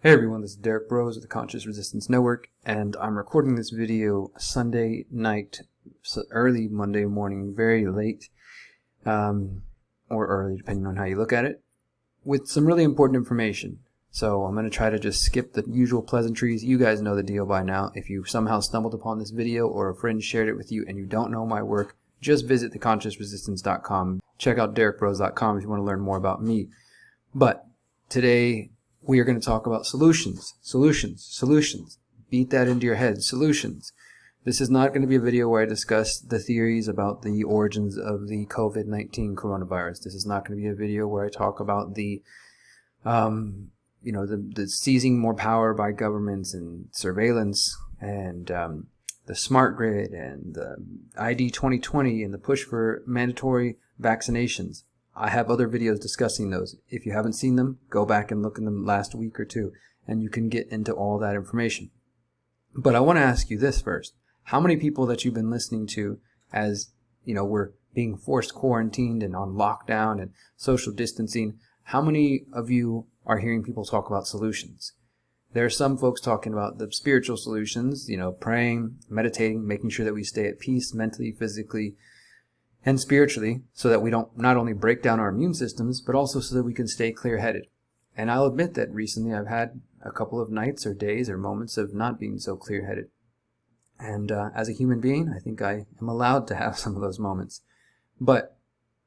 Hey everyone, this is Derrick Broze with the Conscious Resistance Network, and I'm recording this video Sunday night, so early Monday morning, very late, or early depending on how you look at it, with some really important information. So I'm going to try to just skip the usual pleasantries. You guys know the deal by now. If you somehow stumbled upon this video or a friend shared it with you and you don't know my work, just visit theconsciousresistance.com. Check out derrickbroze.com if you want to learn more about me. But today we are going to talk about solutions. Beat that into your head. Solutions. This is not going to be a video where I discuss the theories about the origins of the COVID19 coronavirus. This is not going to be a video where I talk about the seizing more power by governments and surveillance and the smart grid and the ID 2020 and the push for mandatory vaccinations. I have other videos discussing those. If you haven't seen them, go back and look in them last week or two, and you can get into all that information. But I want to ask you this first. How many people that you've been listening to as, we're being forced quarantined and on lockdown and social distancing, how many of you are hearing people talk about solutions? There are some folks talking about the spiritual solutions, praying, meditating, making sure that we stay at peace mentally, physically, and spiritually, so that we don't not only break down our immune systems, but also so that we can stay clear-headed. And I'll admit that recently I've had a couple of nights or days or moments of not being so clear-headed. And as a human being, I think I am allowed to have some of those moments. But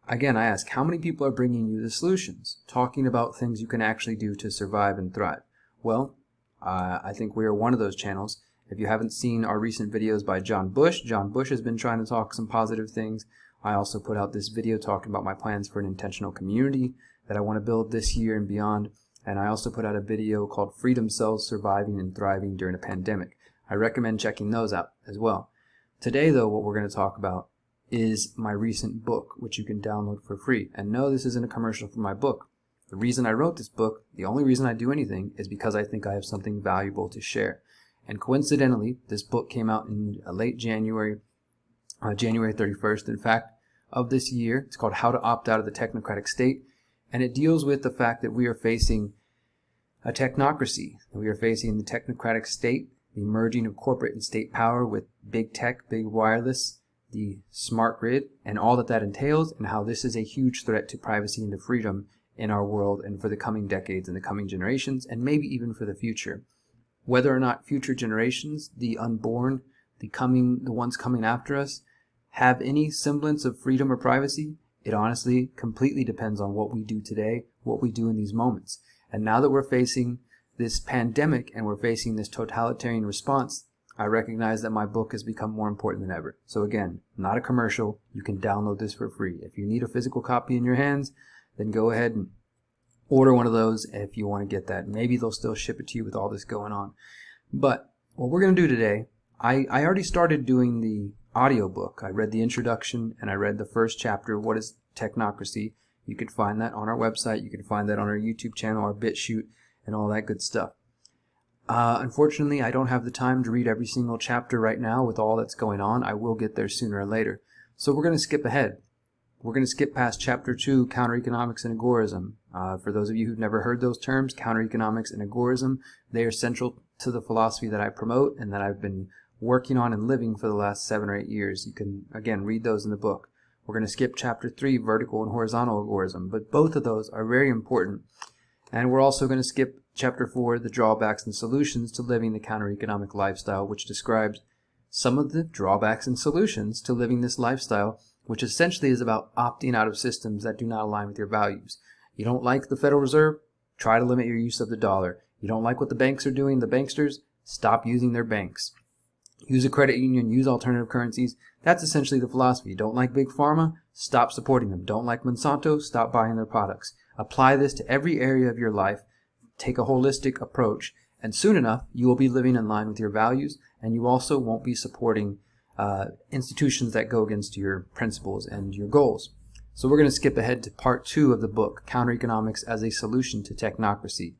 again, I ask, how many people are bringing you the solutions, talking about things you can actually do to survive and thrive? Well, I think we are one of those channels. If you haven't seen our recent videos by John Bush has been trying to talk some positive things. I also put out this video talking about my plans for an intentional community that I want to build this year and beyond. And I also put out a video called Freedom Cells Surviving and Thriving During a Pandemic. I recommend checking those out as well. Today, though, what we're going to talk about is my recent book, which you can download for free. And no, this isn't a commercial for my book. The reason I wrote this book, the only reason I do anything, is because I think I have something valuable to share. And coincidentally, this book came out in late January, January 31st, in fact, of this year. It's called How to Opt Out of the Technocratic State, and it deals with the fact that we are facing a technocracy. We are facing the technocratic state, the merging of corporate and state power with big tech, big wireless, the smart grid, and all that entails, and how this is a huge threat to privacy and to freedom in our world and for the coming decades and the coming generations, and maybe even for the future. Whether or not future generations, the unborn, the ones coming after us, have any semblance of freedom or privacy, it honestly completely depends on what we do today, what we do in these moments. And now that we're facing this pandemic and we're facing this totalitarian response, I recognize that my book has become more important than ever. So again, not a commercial. You can download this for free. If you need a physical copy in your hands, then go ahead and order one of those if you want to get that. Maybe they'll still ship it to you with all this going on. But what we're going to do today, I already started doing the audiobook. I read the introduction and I read the first chapter, What is Technocracy? You can find that on our website. You can find that on our YouTube channel, our BitChute, and all that good stuff. Unfortunately, I don't have the time to read every single chapter right now with all that's going on. I will get there sooner or later. So we're going to skip ahead. We're going to skip past Chapter 2, Counter-Economics and Agorism. For those of you who've never heard those terms, counter-economics and agorism, they are central to the philosophy that I promote and that I've been working on and living for the last 7 or 8 years. You can, again, read those in the book. We're going to skip Chapter 3, Vertical and Horizontal Agorism, but both of those are very important. And we're also going to skip Chapter 4, The Drawbacks and Solutions to Living the Counter-Economic Lifestyle, which describes some of the drawbacks and solutions to living this lifestyle, which essentially is about opting out of systems that do not align with your values. You don't like the Federal Reserve? Try to limit your use of the dollar. You don't like what the banks are doing, the banksters? Stop using their banks. Use a credit union, use alternative currencies. That's essentially the philosophy. Don't like Big Pharma? Stop supporting them. Don't like Monsanto? Stop buying their products. Apply this to every area of your life. Take a holistic approach, and soon enough, you will be living in line with your values, and you also won't be supporting institutions that go against your principles and your goals. So we're going to skip ahead to part 2 of the book, Counter-Economics as a Solution to Technocracy.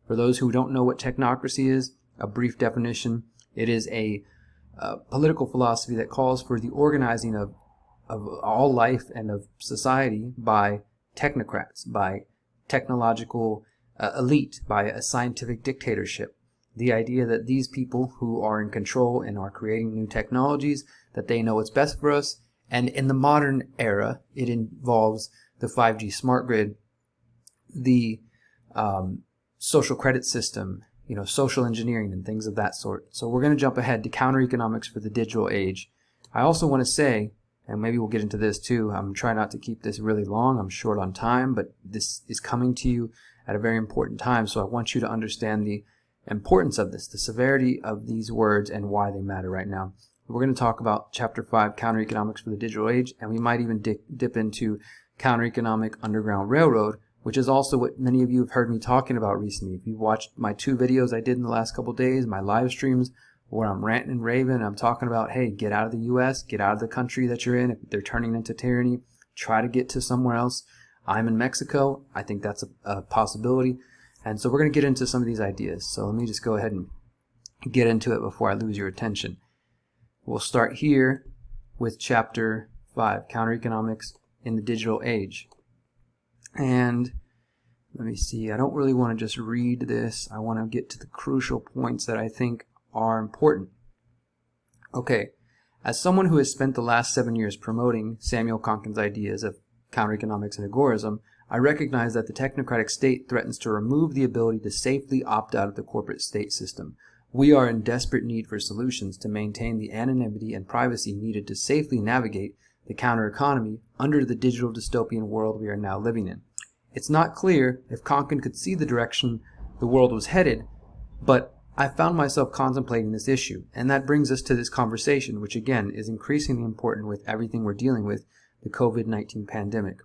For those who don't know what technocracy is, a brief definition, it is a political philosophy that calls for the organizing of all life and of society by technocrats, by technological elite, by a scientific dictatorship. The idea that these people who are in control and are creating new technologies, that they know what's best for us. And in the modern era, it involves the 5G smart grid, the social credit system, social engineering and things of that sort. So we're going to jump ahead to counter economics for the digital age. I also want to say, and maybe we'll get into this too, I'm trying not to keep this really long, I'm short on time, but this is coming to you at a very important time, so I want you to understand the importance of this, the severity of these words and why they matter right now. We're going to talk about Chapter 5, Counter Economics for the Digital Age, and we might even dip into Counter Economic Underground Railroad, which is also what many of you have heard me talking about recently. If you've watched my 2 videos I did in the last couple of days, my live streams, where I'm ranting and raving, I'm talking about, hey, get out of the U.S., get out of the country that you're in. If they're turning into tyranny, try to get to somewhere else. I'm in Mexico. I think that's a possibility. And so we're going to get into some of these ideas. So let me just go ahead and get into it before I lose your attention. We'll start here with Chapter 5, Counter Economics in the Digital Age. And let me see, I don't really want to just read this. I want to get to the crucial points that I think are important. Okay, as someone who has spent the last 7 years promoting Samuel Konkin's ideas of counter-economics and agorism, I recognize that the technocratic state threatens to remove the ability to safely opt out of the corporate state system. We are in desperate need for solutions to maintain the anonymity and privacy needed to safely navigate the counter-economy under the digital dystopian world we are now living in. It's not clear if Konkin could see the direction the world was headed, but I found myself contemplating this issue, and that brings us to this conversation, which again is increasingly important with everything we're dealing with, the COVID-19 pandemic.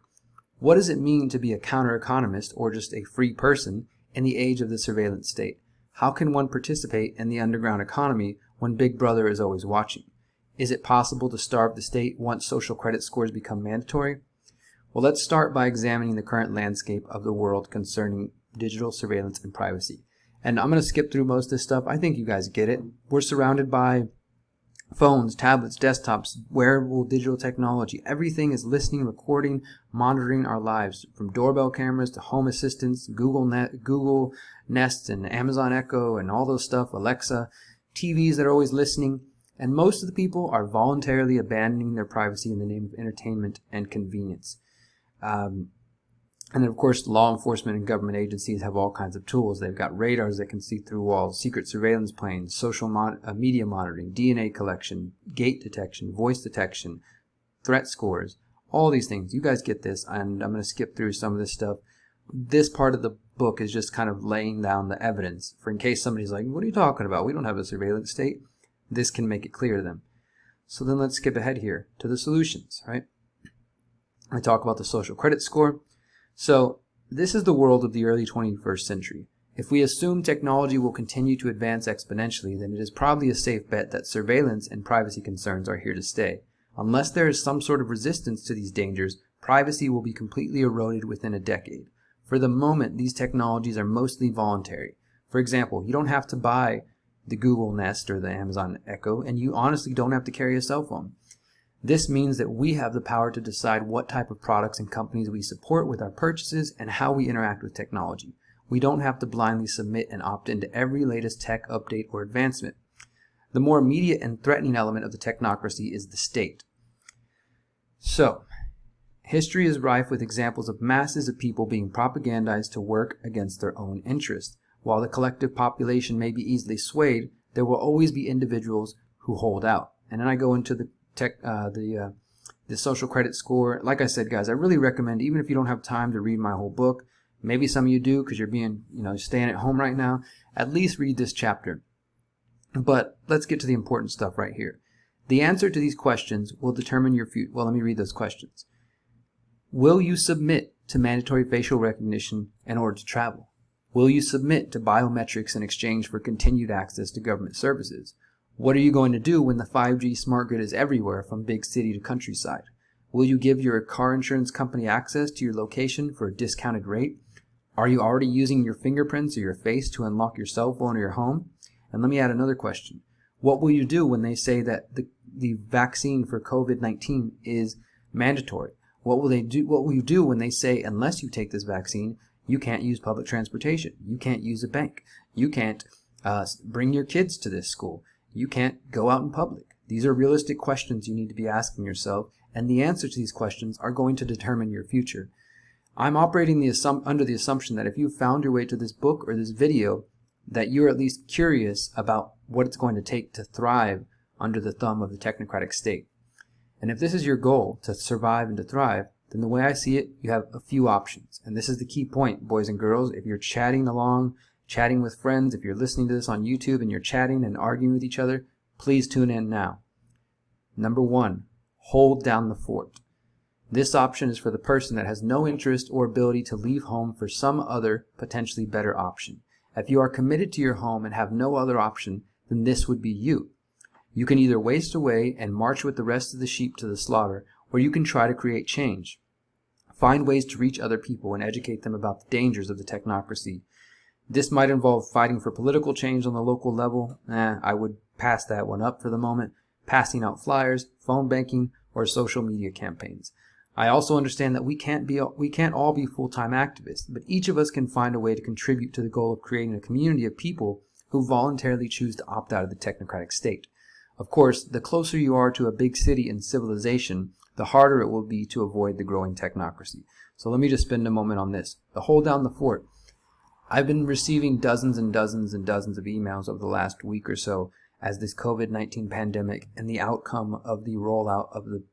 What does it mean to be a counter-economist or just a free person in the age of the surveillance state? How can one participate in the underground economy when Big Brother is always watching? Is it possible to starve the state once social credit scores become mandatory? Well, let's start by examining the current landscape of the world concerning digital surveillance and privacy. And I'm going to skip through most of this stuff. I think you guys get it. We're surrounded by phones, tablets, desktops, wearable digital technology. Everything is listening, recording, monitoring our lives, from doorbell cameras to home assistants, Google Nest and Amazon Echo and all those stuff, Alexa, TVs that are always listening. And most of the people are voluntarily abandoning their privacy in the name of entertainment and convenience. And then, of course, law enforcement and government agencies have all kinds of tools. They've got radars that can see through walls, secret surveillance planes, social media monitoring, DNA collection, gate detection, voice detection, threat scores, all these things. You guys get this, and I'm going to skip through some of this stuff. This part of the book is just kind of laying down the evidence for in case somebody's like, what are you talking about? We don't have a surveillance state. This can make it clear to them. So then let's skip ahead here to the solutions, right? I talk about the social credit score. So this is the world of the early 21st century. If we assume technology will continue to advance exponentially, then it is probably a safe bet that surveillance and privacy concerns are here to stay. Unless there is some sort of resistance to these dangers, privacy will be completely eroded within a decade. For the moment, these technologies are mostly voluntary. For example, you don't have to buy the Google Nest or the Amazon Echo, and you honestly don't have to carry a cell phone. This means that we have the power to decide what type of products and companies we support with our purchases and how we interact with technology. We don't have to blindly submit and opt into every latest tech update or advancement. The more immediate and threatening element of the technocracy is the state. So, history is rife with examples of masses of people being propagandized to work against their own interest. While the collective population may be easily swayed, there will always be individuals who hold out. And then I go into the social credit score. Like I said, guys, I really recommend, even if you don't have time to read my whole book, maybe some of you do because you're staying at home right now, at least read this chapter. But let's get to the important stuff right here. The answer to these questions will determine your future. Well, let me read those questions. Will you submit to mandatory facial recognition in order to travel? Will you submit to biometrics in exchange for continued access to government services? What are you going to do when the 5G smart grid is everywhere from big city to countryside? Will you give your car insurance company access to your location for a discounted rate? Are you already using your fingerprints or your face to unlock your cell phone or your home? And let me add another question. What will you do when they say that the vaccine for COVID-19 is mandatory? What will you do when they say unless you take this vaccine, You can't use public transportation. You can't use a bank. You can't bring your kids to this school. You can't go out in public. These are realistic questions you need to be asking yourself, and the answers to these questions are going to determine your future. I'm operating under the assumption that if you found your way to this book or this video, that you're at least curious about what it's going to take to thrive under the thumb of the technocratic state. And if this is your goal, to survive and to thrive, then the way I see it, you have a few options. And this is the key point, boys and girls. If you're chatting along, chatting with friends, if you're listening to this on YouTube and you're chatting and arguing with each other, please tune in now. Number 1, hold down the fort. This option is for the person that has no interest or ability to leave home for some other, potentially better option. If you are committed to your home and have no other option, then this would be you. You can either waste away and march with the rest of the sheep to the slaughter, or you can try to create change. Find ways to reach other people and educate them about the dangers of the technocracy. This might involve fighting for political change on the local level. I would pass that one up for the moment. Passing out flyers, phone banking, or social media campaigns. I also understand that we can't all be full-time activists, but each of us can find a way to contribute to the goal of creating a community of people who voluntarily choose to opt out of the technocratic state. Of course, the closer you are to a big city and civilization, the harder it will be to avoid the growing technocracy. So let me just spend a moment on this. The hold down the fort. I've been receiving dozens and dozens and dozens of emails over the last week or so as this COVID-19 pandemic and the outcome of the rollout of the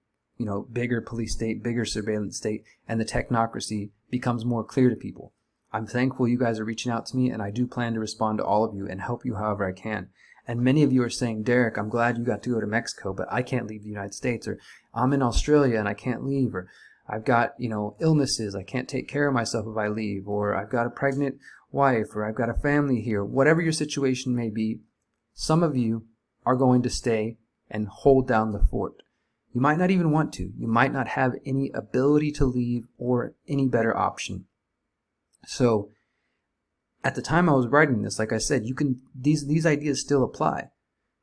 bigger police state, bigger surveillance state, and the technocracy becomes more clear to people. I'm thankful you guys are reaching out to me, and I do plan to respond to all of you and help you however I can. And many of you are saying, Derrick, I'm glad you got to go to Mexico, but I can't leave the United States, or I'm in Australia and I can't leave, or I've got, illnesses, I can't take care of myself if I leave, or I've got a pregnant wife, or I've got a family here. Whatever your situation may be, some of you are going to stay and hold down the fort. You might not even want to. You might not have any ability to leave or any better option. So at the time I was writing this, like I said, these ideas still apply.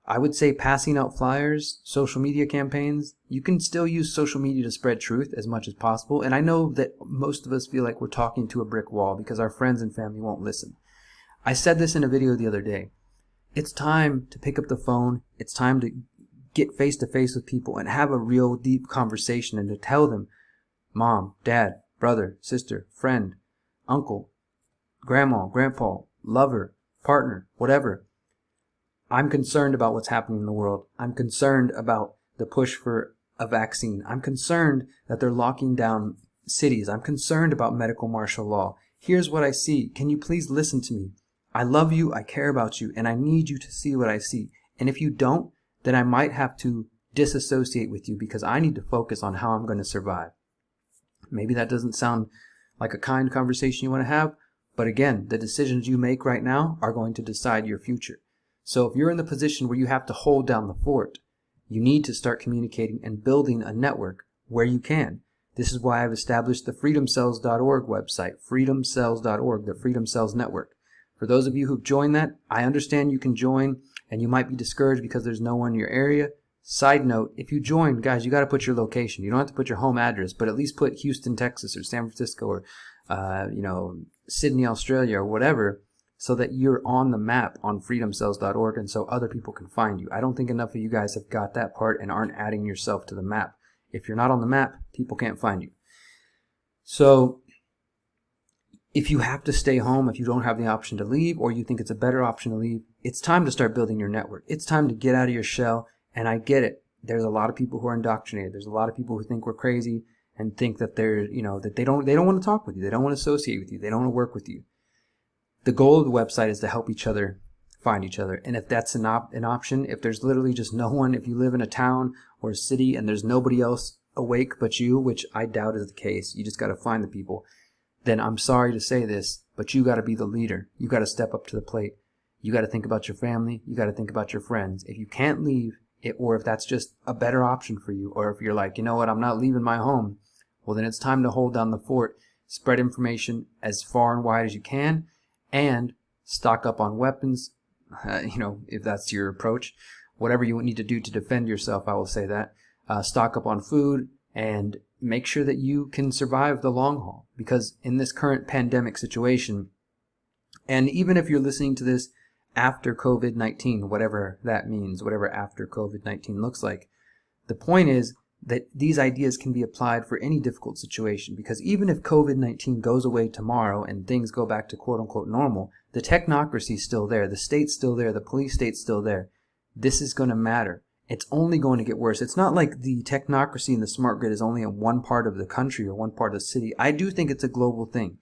I would say passing out flyers, social media campaigns, you can still use social media to spread truth as much as possible. And I know that most of us feel like we're talking to a brick wall because our friends and family won't listen. I said this in a video the other day. It's time to pick up the phone. It's time to get face to face with people and have a real deep conversation and to tell them, mom, dad, brother, sister, friend, uncle, grandma, grandpa, lover, partner, whatever. I'm concerned about what's happening in the world. I'm concerned about the push for a vaccine. I'm concerned that they're locking down cities. I'm concerned about medical martial law. Here's what I see. Can you please listen to me? I love you, I care about you, and I need you to see what I see. And if you don't, then I might have to disassociate with you because I need to focus on how I'm going to survive. Maybe that doesn't sound like a kind conversation you want to have, but again, the decisions you make right now are going to decide your future. So if you're in the position where you have to hold down the fort, you need to start communicating and building a network where you can. This is why I've established the freedomcells.org website, freedomcells.org, the Freedom Cells Network. For those of you who've joined that, I understand you can join and you might be discouraged because there's no one in your area. Side note, if you join, guys, you got to put your location. You don't have to put your home address, but at least put Houston, Texas, or San Francisco, or Sydney, Australia, or whatever, so that you're on the map on freedomcells.org and so other people can find you. I don't think enough of you guys have got that part and aren't adding yourself to the map. If you're not on the map, people can't find you. So if you have to stay home, if you don't have the option to leave, or you think it's a better option to leave, it's time to start building your network. It's time to get out of your shell, and I get it. There's a lot of people who are indoctrinated. There's a lot of people who think we're crazy and think that that they don't want to talk with you. They don't want to associate with you. They don't want to work with you. The goal of the website is to help each other find each other. And if that's an option, if there's literally just no one, if you live in a town or a city and there's nobody else awake but you, which I doubt is the case, you just got to find the people, then I'm sorry to say this, but you got to be the leader. You got to step up to the plate. You got to think about your family. You got to think about your friends. If you can't leave it, or if that's just a better option for you, or if you're like, you know what, I'm not leaving my home, well, then it's time to hold down the fort, spread information as far and wide as you can, and stock up on weapons, if that's your approach. Whatever you need to do to defend yourself, I will say that. Stock up on food and make sure that you can survive the long haul. Because in this current pandemic situation, and even if you're listening to this after COVID-19, whatever that means, whatever after COVID-19 looks like, the point is that these ideas can be applied for any difficult situation, because even if COVID-19 goes away tomorrow and things go back to quote-unquote normal, the technocracy is still there, the state's still there, the police state's still there. This is going to matter. It's only going to get worse. It's not like the technocracy and the smart grid is only in one part of the country or one part of the city. I do think it's a global thing.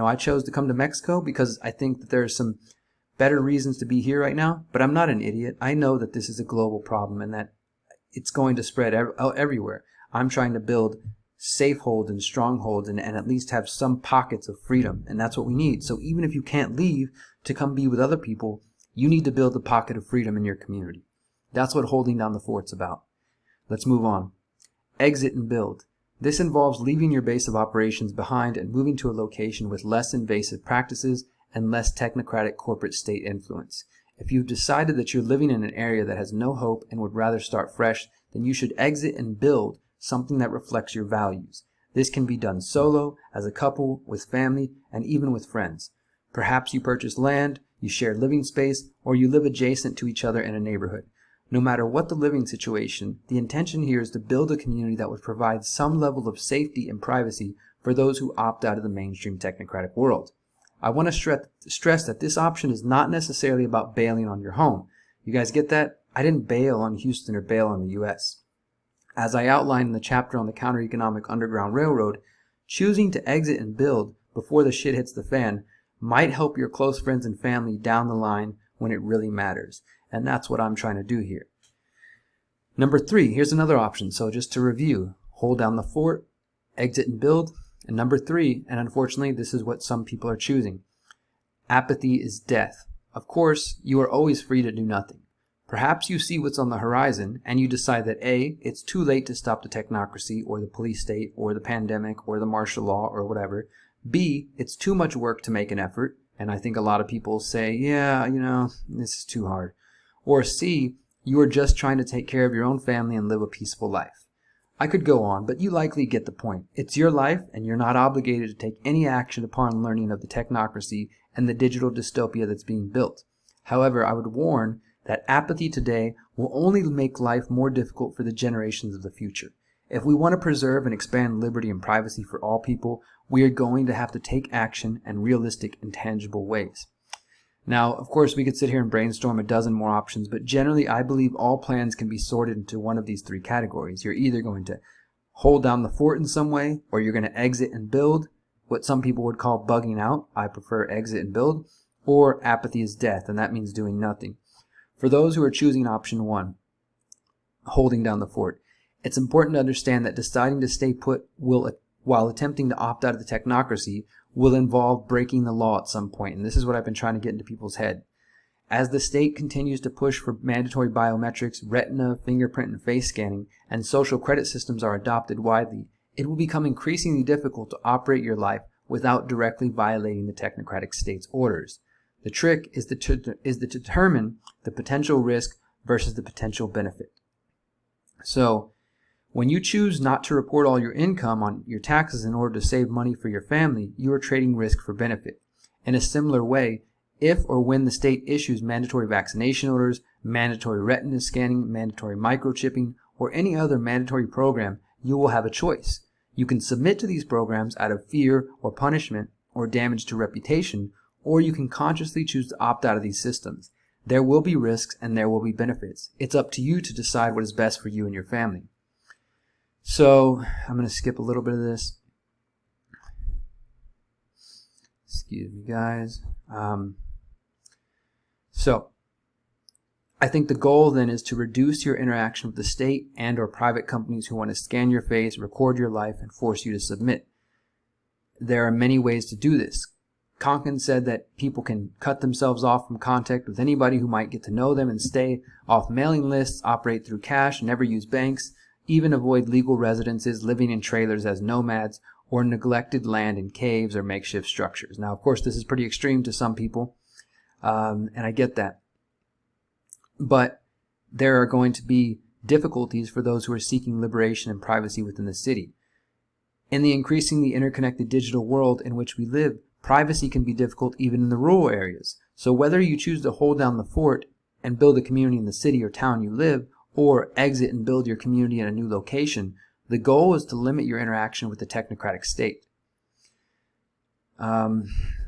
I chose to come to Mexico because I think that there are some better reasons to be here right now, but I'm not an idiot. I know that this is a global problem and that it's going to spread everywhere. I'm trying to build safe holds and strongholds and at least have some pockets of freedom, and that's what we need. So even if you can't leave to come be with other people, you need to build a pocket of freedom in your community. That's what holding down the fort's about. Let's move on. Exit and build. This involves leaving your base of operations behind and moving to a location with less invasive practices and less technocratic corporate state influence. If you've decided that you're living in an area that has no hope and would rather start fresh, then you should exit and build something that reflects your values. This can be done solo, as a couple, with family, and even with friends. Perhaps you purchase land, you share living space, or you live adjacent to each other in a neighborhood. No matter what the living situation, the intention here is to build a community that would provide some level of safety and privacy for those who opt out of the mainstream technocratic world. I want to stress that this option is not necessarily about bailing on your home. You guys get that? I didn't bail on Houston or bail on the U.S. As I outlined in the chapter on the counter-economic Underground Railroad, choosing to exit and build before the shit hits the fan might help your close friends and family down the line when it really matters. And that's what I'm trying to do here. Number 3, here's another option. So just to review, hold down the fort, exit and build. And number 3, and unfortunately this is what some people are choosing, apathy is death. Of course, you are always free to do nothing. Perhaps you see what's on the horizon and you decide that A, it's too late to stop the technocracy or the police state or the pandemic or the martial law or whatever. B, it's too much work to make an effort. And I think a lot of people say, yeah, this is too hard. Or C, you are just trying to take care of your own family and live a peaceful life. I could go on, but you likely get the point. It's your life, and you're not obligated to take any action upon learning of the technocracy and the digital dystopia that's being built. However, I would warn that apathy today will only make life more difficult for the generations of the future. If we want to preserve and expand liberty and privacy for all people, we are going to have to take action in realistic and tangible ways. Now, of course, we could sit here and brainstorm a dozen more options, but generally I believe all plans can be sorted into one of these 3 categories. You're either going to hold down the fort in some way, or you're going to exit and build, what some people would call bugging out. I prefer exit and build. Or apathy is death, and that means doing nothing. For those who are choosing option 1, holding down the fort, it's important to understand that deciding to stay put while attempting to opt out of the technocracy will involve breaking the law at some point, and this is what I've been trying to get into people's head. As the state continues to push for mandatory biometrics, retina, fingerprint, and face scanning, and social credit systems are adopted widely, it will become increasingly difficult to operate your life without directly violating the technocratic state's orders. The trick is to determine the potential risk versus the potential benefit. So, when you choose not to report all your income on your taxes in order to save money for your family, you are trading risk for benefit. In a similar way, if or when the state issues mandatory vaccination orders, mandatory retina scanning, mandatory microchipping, or any other mandatory program, you will have a choice. You can submit to these programs out of fear or punishment or damage to reputation, or you can consciously choose to opt out of these systems. There will be risks and there will be benefits. It's up to you to decide what is best for you and your family. So, I'm going to skip a little bit of this. Excuse me, guys. So, I think the goal then is to reduce your interaction with the state and or private companies who want to scan your face, record your life, and force you to submit. There are many ways to do this. Konkin said that people can cut themselves off from contact with anybody who might get to know them and stay off mailing lists, operate through cash, never use banks, even avoid legal residences, living in trailers as nomads, or neglected land in caves or makeshift structures. Now, of course, this is pretty extreme to some people, and I get that. But there are going to be difficulties for those who are seeking liberation and privacy within the city. In the increasingly interconnected digital world in which we live, privacy can be difficult even in the rural areas. So whether you choose to hold down the fort and build a community in the city or town you live, or exit and build your community in a new location, the goal is to limit your interaction with the technocratic state. Let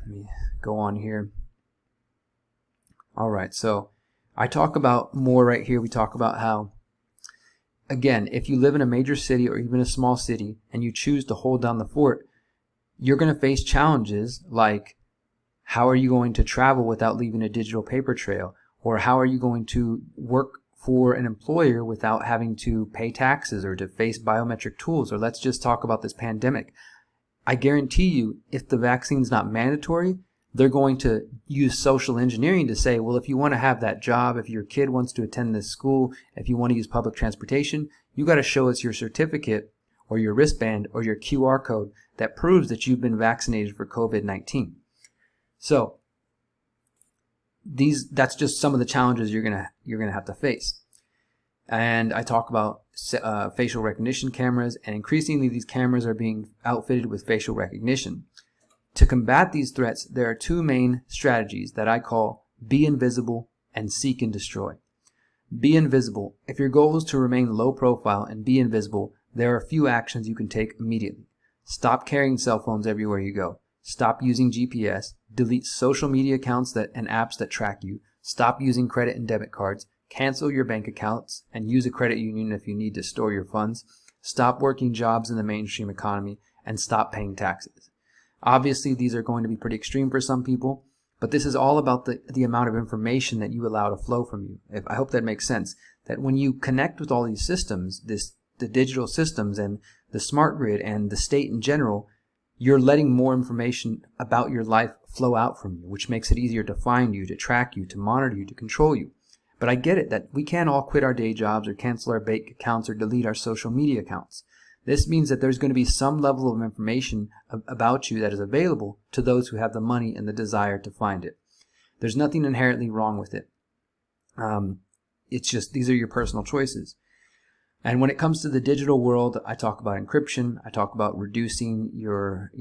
me go on here. All right, so I talk about more right here. We talk about how, again, if you live in a major city or even a small city and you choose to hold down the fort, you're going to face challenges like, how are you going to travel without leaving a digital paper trail? Or how are you going to work for an employer without having to pay taxes or to face biometric tools? Or let's just talk about this pandemic. I guarantee you, if the vaccine's not mandatory, they're going to use social engineering to say, well, if you want to have that job, if your kid wants to attend this school, if you want to use public transportation, you got to show us your certificate or your wristband or your QR code that proves that you've been vaccinated for COVID-19. So that's just some of the challenges you're gonna have to face. And I talk about facial recognition cameras, and increasingly these cameras are being outfitted with facial recognition. To combat these threats, there are two main strategies that I call be invisible and seek and destroy. Be invisible. If your goal is to remain low profile and be invisible, there are a few actions you can take immediately. Stop carrying cell phones everywhere you go. Stop using GPS. Delete social media accounts and apps that track you. Stop using credit and debit cards. Cancel your bank accounts and use a credit union if you need to store your funds. Stop working jobs in the mainstream economy and stop paying taxes. Obviously, these are going to be pretty extreme for some people, but this is all about the amount of information that you allow to flow from you. I hope that makes sense. That when you connect with all these systems, the digital systems and the smart grid and the state in general, you're letting more information about your life flow out from you, which makes it easier to find you, to track you, to monitor you, to control you. But I get it that we can't all quit our day jobs or cancel our bank accounts or delete our social media accounts. This means that there's going to be some level of information about you that is available to those who have the money and the desire to find it. There's nothing inherently wrong with it. It's just these are your personal choices. And when it comes to the digital world, I talk about encryption. I talk about reducing your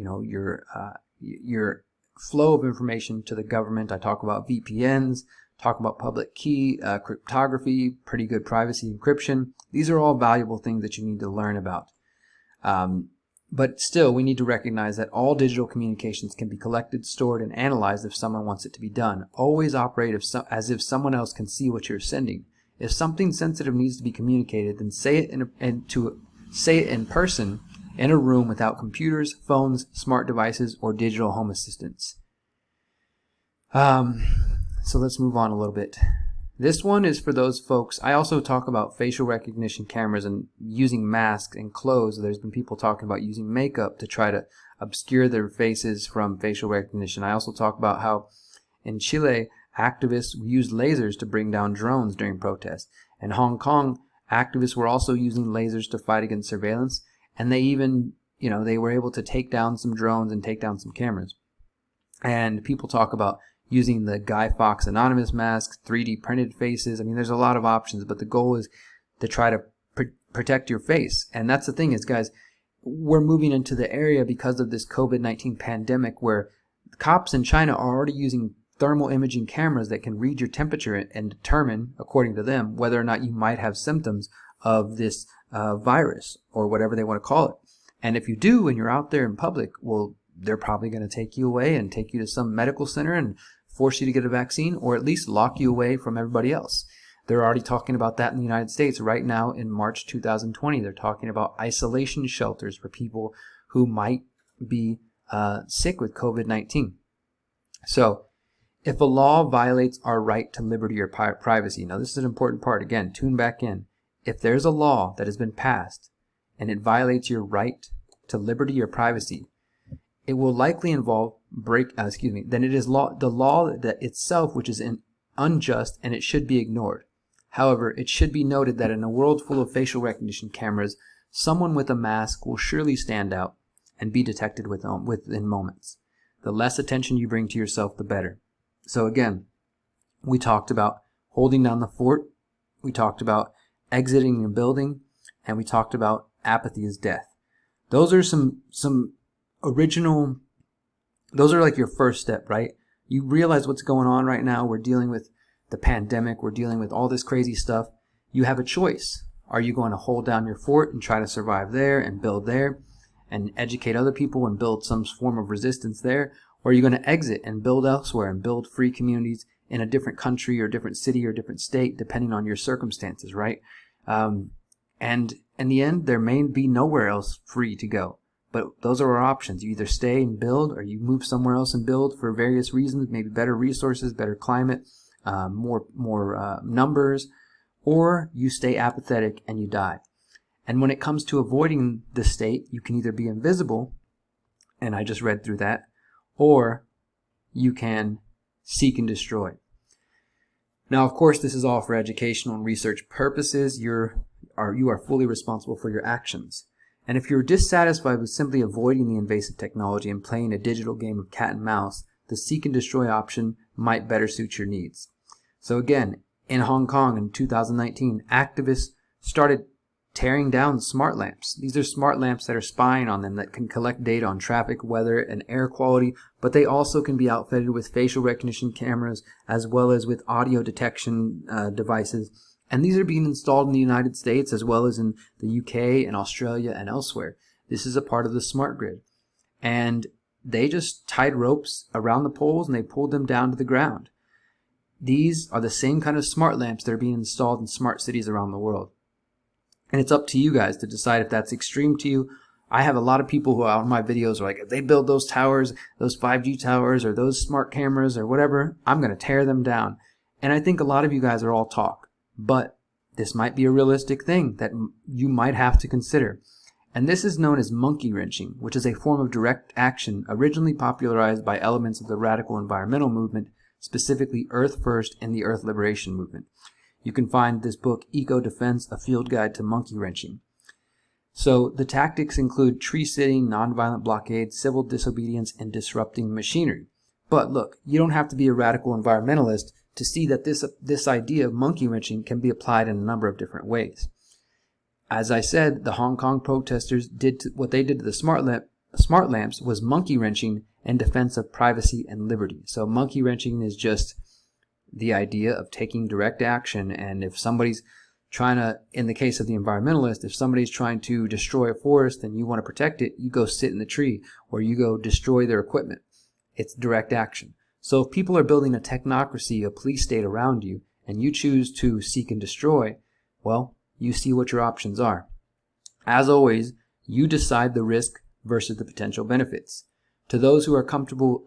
flow of information to the government. I talk about VPNs, talk about public key cryptography, pretty good privacy encryption. These are all valuable things that you need to learn about. But still, we need to recognize that all digital communications can be collected, stored, and analyzed if someone wants it to be done. Always operate as if someone else can see what you're sending. If something sensitive needs to be communicated, then say it in person in a room without computers, phones, smart devices, or digital home assistants. So let's move on a little bit. This one is for those folks. I also talk about facial recognition cameras and using masks and clothes. There's been people talking about using makeup to try to obscure their faces from facial recognition. I also talk about how in Chile, activists used lasers to bring down drones during protests. In Hong Kong, activists were also using lasers to fight against surveillance, and they even, they were able to take down some drones and take down some cameras. And people talk about using the Guy Fawkes anonymous masks, 3D printed faces. I mean, there's a lot of options, but the goal is to try to protect your face. And that's the thing is, guys, we're moving into the area because of this COVID-19 pandemic where cops in China are already using thermal imaging cameras that can read your temperature and determine, according to them, whether or not you might have symptoms of this virus or whatever they want to call it. And if you do and you're out there in public, well, they're probably going to take you away and take you to some medical center and force you to get a vaccine, or at least lock you away from everybody else. They're already talking about that in the United States right now in March 2020. They're talking about isolation shelters for people who might be sick with COVID-19. So if a law violates our right to liberty or privacy, now this is an important part, again, tune back in. If there's a law that has been passed and it violates your right to liberty or privacy, it will likely involve then it is the law that itself which is unjust and it should be ignored. However, it should be noted that in a world full of facial recognition cameras, someone with a mask will surely stand out and be detected within moments. The less attention you bring to yourself, the better. So again, we talked about holding down the fort, we talked about exiting a building, and we talked about apathy is death. Those are some original, those are like your first step, right? You realize what's going on right now. We're dealing with the pandemic. We're dealing with all this crazy stuff. You have a choice. Are you going to hold down your fort and try to survive there and build there and educate other people and build some form of resistance there? Or are you going to exit and build elsewhere and build free communities in a different country or different city or different state, depending on your circumstances, right? And in the end, there may be nowhere else free to go. But those are our options. You either stay and build, or you move somewhere else and build for various reasons, maybe better resources, better climate, more numbers, or you stay apathetic and you die. And when it comes to avoiding the state, you can either be invisible, and I just read through that, or you can seek and destroy. Now, of course, this is all for educational and research purposes. You are fully responsible for your actions. And if you're dissatisfied with simply avoiding the invasive technology and playing a digital game of cat and mouse, the seek and destroy option might better suit your needs. So again, in Hong Kong in 2019, activists started tearing down smart lamps. These are smart lamps that are spying on them, that can collect data on traffic, weather, and air quality, but they also can be outfitted with facial recognition cameras as well as with audio detection devices. And these are being installed in the United States as well as in the UK and Australia and elsewhere. This is a part of the smart grid. And they just tied ropes around the poles and they pulled them down to the ground. These are the same kind of smart lamps that are being installed in smart cities around the world. And it's up to you guys to decide if that's extreme to you. I have a lot of people who are on my videos are like, if they build those towers, those 5G towers, or those smart cameras or whatever, I'm going to tear them down. And I think a lot of you guys are all talk. But this might be a realistic thing that you might have to consider. And this is known as monkey wrenching, which is a form of direct action originally popularized by elements of the radical environmental movement, specifically Earth First and the Earth Liberation movement. You can find this book, Eco Defense, A Field Guide to Monkey Wrenching. So the tactics include tree sitting, nonviolent blockade, civil disobedience, and disrupting machinery. But look, you don't have to be a radical environmentalist to see that this idea of monkey wrenching can be applied in a number of different ways. As I said, the Hong Kong protesters what they did to the smart lamps was monkey wrenching in defense of privacy and liberty. So monkey wrenching is just the idea of taking direct action, and if somebody's trying to, in the case of the environmentalist, if somebody's trying to destroy a forest and you want to protect it, you go sit in the tree or you go destroy their equipment. It's direct action. So if people are building a technocracy, a police state around you, and you choose to seek and destroy, well, you see what your options are. As always, you decide the risk versus the potential benefits. To those who are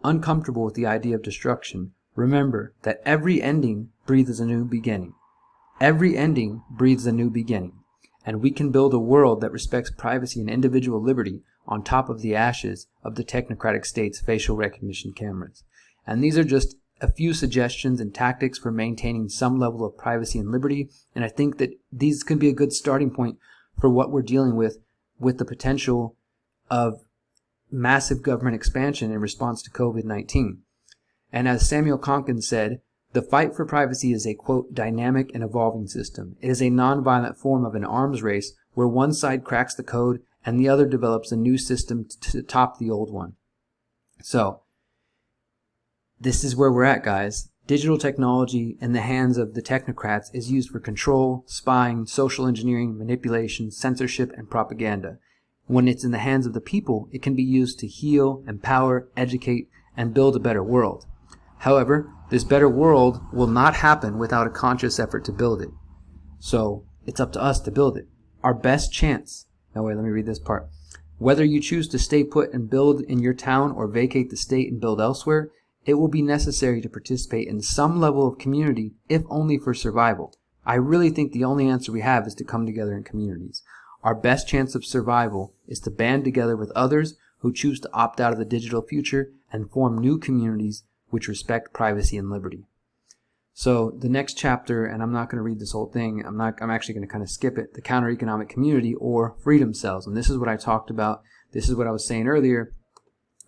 uncomfortable with the idea of destruction, remember that every ending breathes a new beginning. Every ending breathes a new beginning. And we can build a world that respects privacy and individual liberty on top of the ashes of the technocratic state's facial recognition cameras. And these are just a few suggestions and tactics for maintaining some level of privacy and liberty. And I think that these can be a good starting point for what we're dealing with the potential of massive government expansion in response to COVID-19. And as Samuel Konkin said, the fight for privacy is a, quote, dynamic and evolving system. It is a nonviolent form of an arms race where one side cracks the code and the other develops a new system to top the old one. So, this is where we're at, guys. Digital technology in the hands of the technocrats is used for control, spying, social engineering, manipulation, censorship, and propaganda. When it's in the hands of the people, it can be used to heal, empower, educate, and build a better world. However, this better world will not happen without a conscious effort to build it. So, it's up to us to build it. Our best chance. Now wait, let me read this part. Whether you choose to stay put and build in your town or vacate the state and build elsewhere, it will be necessary to participate in some level of community, if only for survival. I really think the only answer we have is to come together in communities. Our best chance of survival is to band together with others who choose to opt out of the digital future and form new communities which respect privacy and liberty. So the next chapter, and I'm not going to read this whole thing, I'm actually going to kind of skip it, the counter-economic community or freedom cells. And this is what I talked about. This is what I was saying earlier.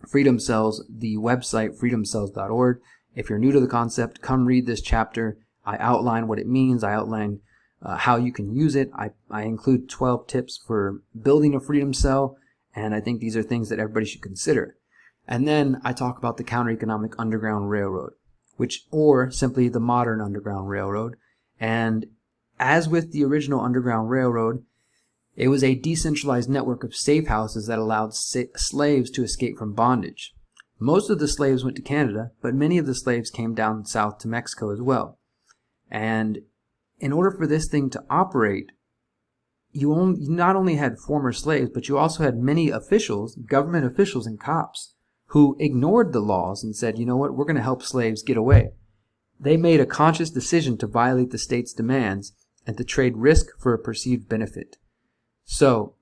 Freedom Cells, the website freedomcells.org. If you're new to the concept, come read this chapter. I outline what it means. I outline how you can use it. I include 12 tips for building a freedom cell And I think these are things that everybody should consider. And then I talk about the counter-economic Underground Railroad, or simply the modern Underground Railroad. And as with the original Underground Railroad, it was a decentralized network of safe houses that allowed slaves to escape from bondage. Most of the slaves went to Canada, but many of the slaves came down south to Mexico as well. And in order for this thing to operate, you not only had former slaves, but you also had many officials, government officials and cops, who ignored the laws and said, you know what, we're going to help slaves get away. They made a conscious decision to violate the state's demands and to trade risk for a perceived benefit. So,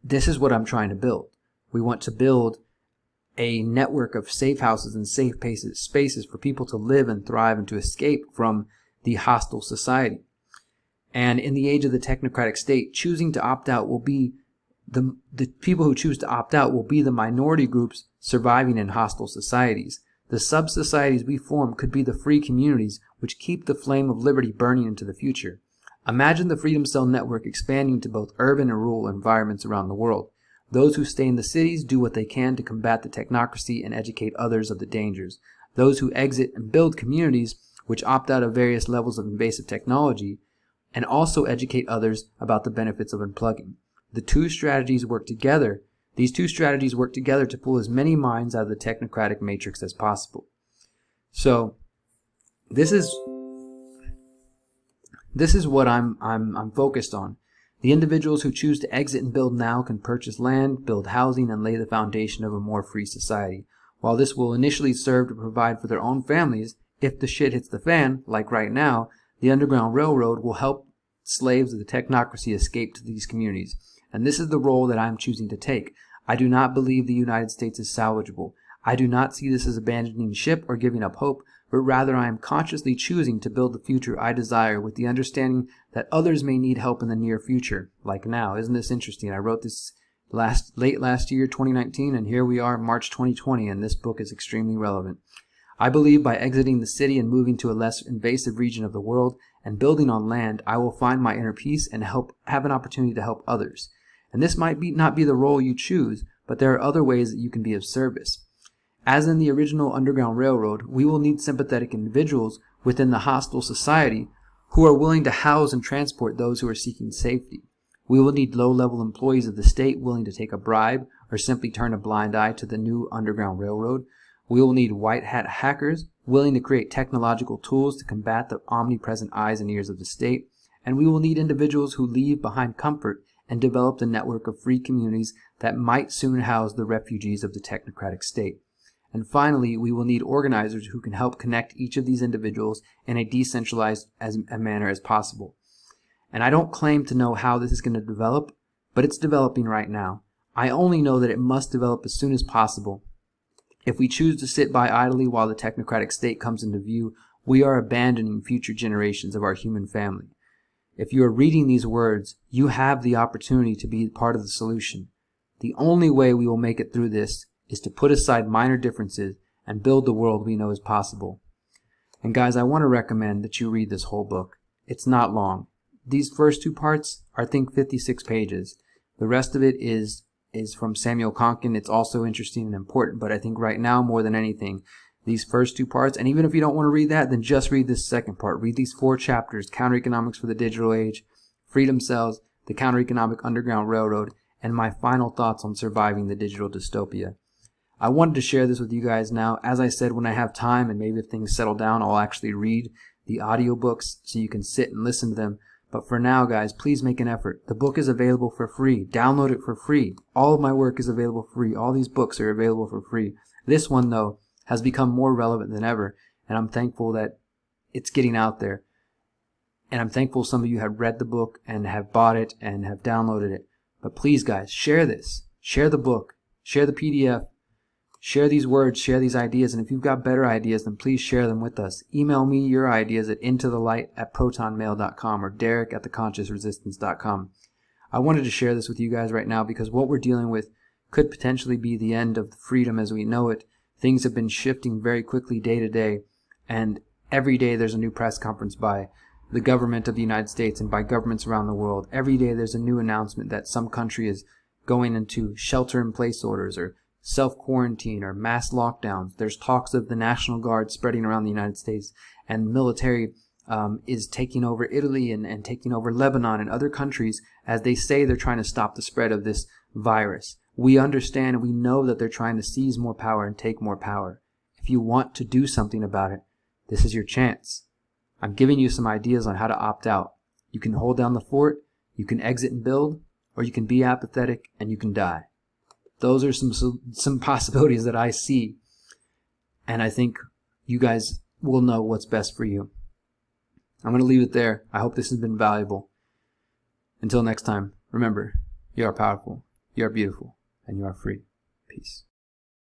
this is what I'm trying to build. We want to build a network of safe houses and safe spaces for people to live and thrive and to escape from the hostile society. And in the age of the technocratic state, choosing to opt out will be the people who choose to opt out will be the minority groups surviving in hostile societies. The sub-societies we form could be the free communities which keep the flame of liberty burning into the future. Imagine the Freedom Cell network expanding to both urban and rural environments around the world. Those who stay in the cities do what they can to combat the technocracy and educate others of the dangers. Those who exit and build communities which opt out of various levels of invasive technology and also educate others about the benefits of unplugging. These two strategies work together to pull as many minds out of the technocratic matrix as possible. So, this is what I'm focused on. The individuals who choose to exit and build now can purchase land, build housing, and lay the foundation of a more free society. While this will initially serve to provide for their own families, if the shit hits the fan, like right now, the Underground Railroad will help slaves of the technocracy escape to these communities. And this is the role that I'm choosing to take. I do not believe the United States is salvageable. I do not see this as abandoning ship or giving up hope, but rather I am consciously choosing to build the future I desire with the understanding that others may need help in the near future, like now. Isn't this interesting? I wrote this late last year, 2019, and here we are, March 2020, and this book is extremely relevant. I believe by exiting the city and moving to a less invasive region of the world and building on land, I will find my inner peace and have an opportunity to help others. And this might not be the role you choose, but there are other ways that you can be of service. As in the original Underground Railroad, we will need sympathetic individuals within the hostile society who are willing to house and transport those who are seeking safety. We will need low-level employees of the state willing to take a bribe or simply turn a blind eye to the new Underground Railroad. We will need white-hat hackers willing to create technological tools to combat the omnipresent eyes and ears of the state. And we will need individuals who leave behind comfort and develop the network of free communities that might soon house the refugees of the technocratic state. And finally, we will need organizers who can help connect each of these individuals in a decentralized manner as possible. And I don't claim to know how this is going to develop, but it's developing right now. I only know that it must develop as soon as possible. If we choose to sit by idly while the technocratic state comes into view, we are abandoning future generations of our human family. If you are reading these words, you have the opportunity to be part of the solution. The only way we will make it through this is to put aside minor differences and build the world we know is possible. And guys, I want to recommend that you read this whole book. It's not long. These first two parts are, I think, 56 pages. The rest of it is from Samuel Konkin. It's also interesting and important, but I think right now, more than anything, these first two parts, and even if you don't want to read that, then just read this second part. Read these 4 chapters: Counter-Economics for the Digital Age, Freedom Cells, the Counter-Economic Underground Railroad, and my final thoughts on surviving the digital dystopia. I wanted to share this with you guys now. As I said, when I have time and maybe if things settle down, I'll actually read the audiobooks so you can sit and listen to them. But for now, guys, please make an effort. The book is available for free. Download it for free. All of my work is available for free. All these books are available for free. This one, though, has become more relevant than ever, and I'm thankful that it's getting out there. And I'm thankful some of you have read the book and have bought it and have downloaded it. But please, guys, share this. Share the book. Share the PDF. Share these words, share these ideas, and if you've got better ideas, then please share them with us. Email me your ideas at intothelight@protonmail.com or derrick@theconsciousresistance.com. I wanted to share this with you guys right now because what we're dealing with could potentially be the end of freedom as we know it. Things have been shifting very quickly day to day, and every day there's a new press conference by the government of the United States and by governments around the world. Every day there's a new announcement that some country is going into shelter-in-place orders or self-quarantine or mass lockdowns. There's talks of the National Guard spreading around the United States, and military is taking over Italy and taking over Lebanon and other countries as they say they're trying to stop the spread of this virus. We understand and we know that they're trying to seize more power and take more power. If you want to do something about it, this is your chance. I'm giving you some ideas on how to opt out. You can hold down the fort, you can exit and build, or you can be apathetic and you can die. Those are some possibilities that I see, and I think you guys will know what's best for you. I'm going to leave it there. I hope this has been valuable. Until next time, remember, you are powerful, you are beautiful, and you are free. Peace.